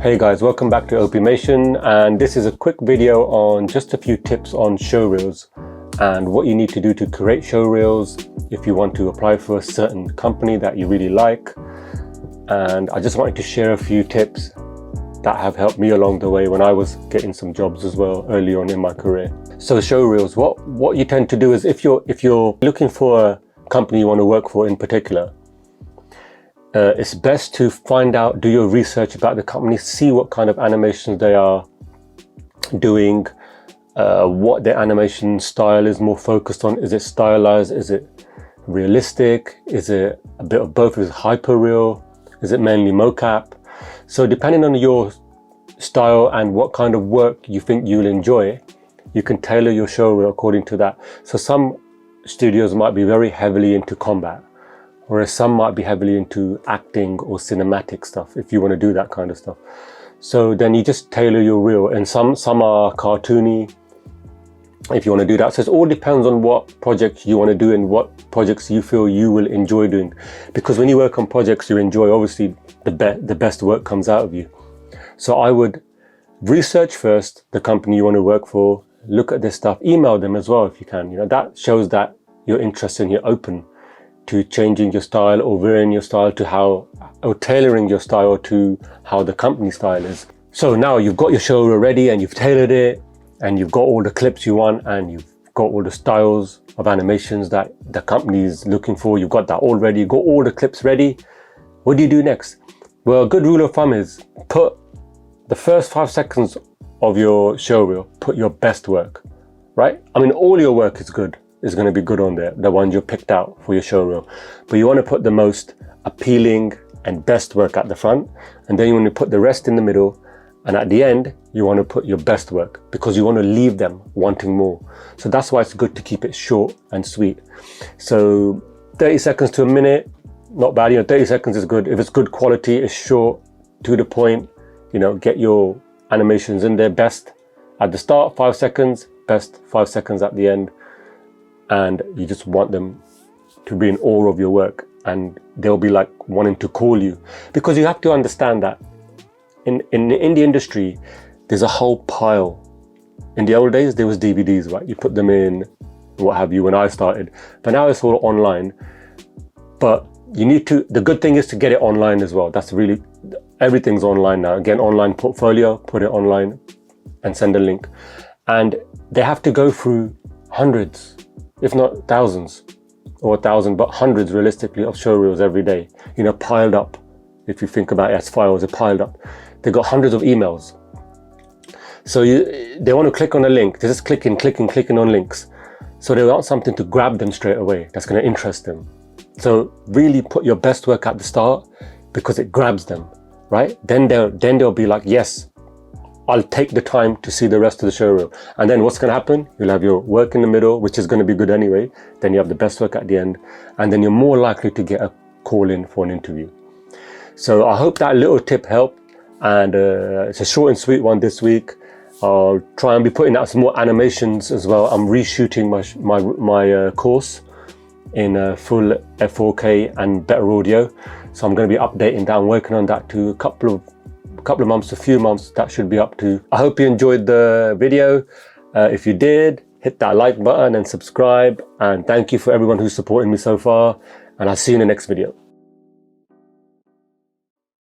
Hey guys, welcome back to Opimation, and this is a quick video on just a few tips on showreels and what you need to do to create showreels if you want to apply for a certain company that you really like. And I just wanted to share a few tips that have helped me along the way when I was getting some jobs as well early on in my career. So showreels, what you tend to do is if you're looking for a company you want to work for in particular, it's best to find out, do your research about the company, see what kind of animations they are doing, what their animation style is more focused on. Is it stylized? Is it realistic? Is it a bit of both? Is it hyper real? Is it mainly mocap? So depending on your style and what kind of work you think you'll enjoy, you can tailor your showreel according to that. So some studios might be very heavily into combat, whereas some might be heavily into acting or cinematic stuff, if you want to do that kind of stuff. So then you just tailor your reel, and some are cartoony, if you want to do that. So it all depends on what projects you want to do and what projects you feel you will enjoy doing. Because when you work on projects you enjoy, obviously the best work comes out of you. So I would research first the company you want to work for, look at their stuff, email them as well if you can. You know, that shows that you're interested and you're open to changing your style or varying your style to how, or tailoring your style to how the company style is. So now you've got your showreel ready and you've tailored it and you've got all the clips you want and you've got all the styles of animations that the company is looking for. You've got that all ready, you've got all the clips ready. What do you do next? Well, a good rule of thumb is put the first 5 seconds of your showreel, put your best work, right? I mean, all your work is good. Is going to be good on there, the ones you picked out for your showreel, but you want to put the most appealing and best work at the front, and then you want to put the rest in the middle, and at the end you want to put your best work because you want to leave them wanting more. So that's why it's good to keep it short and sweet. So 30 seconds to a minute, not bad. You know, 30 seconds is good. If it's good quality, it's short, to the point, you know, get your animations in there. Best at the start, 5 seconds, best 5 seconds at the end. And you just want them to be in awe of your work, and they'll be like wanting to call you, because you have to understand that in the indie industry there's a whole pile. In the old days there was DVDs, right? You put them in, what have you, when I started, but now it's all online. But you need to, the good thing is to get it online as well. That's really, everything's online now. Again, online portfolio, put it online and send a link, and they have to go through hundreds, if not thousands, or 1,000, but hundreds realistically of showreels every day, you know, piled up. If you think about it as files, they're piled up. They've got hundreds of emails. So they want to click on a link, they're just clicking on links. So they want something to grab them straight away, that's going to interest them. So really put your best work at the start, because it grabs them, right? Then they'll be like, yes, I'll take the time to see the rest of the showreel. And then what's going to happen? You'll have your work in the middle, which is going to be good anyway. Then you have the best work at the end. And then you're more likely to get a call in for an interview. So I hope that little tip helped. And it's a short and sweet one this week. I'll try and be putting out some more animations as well. I'm reshooting my course in full 4K and better audio. So I'm going to be updating that. I'm working on that to a couple of months, a few months, that should be up to. I hope you enjoyed the video. If you did, hit that like button and subscribe, and thank you for everyone who's supporting me so far, and I'll see you in the next video.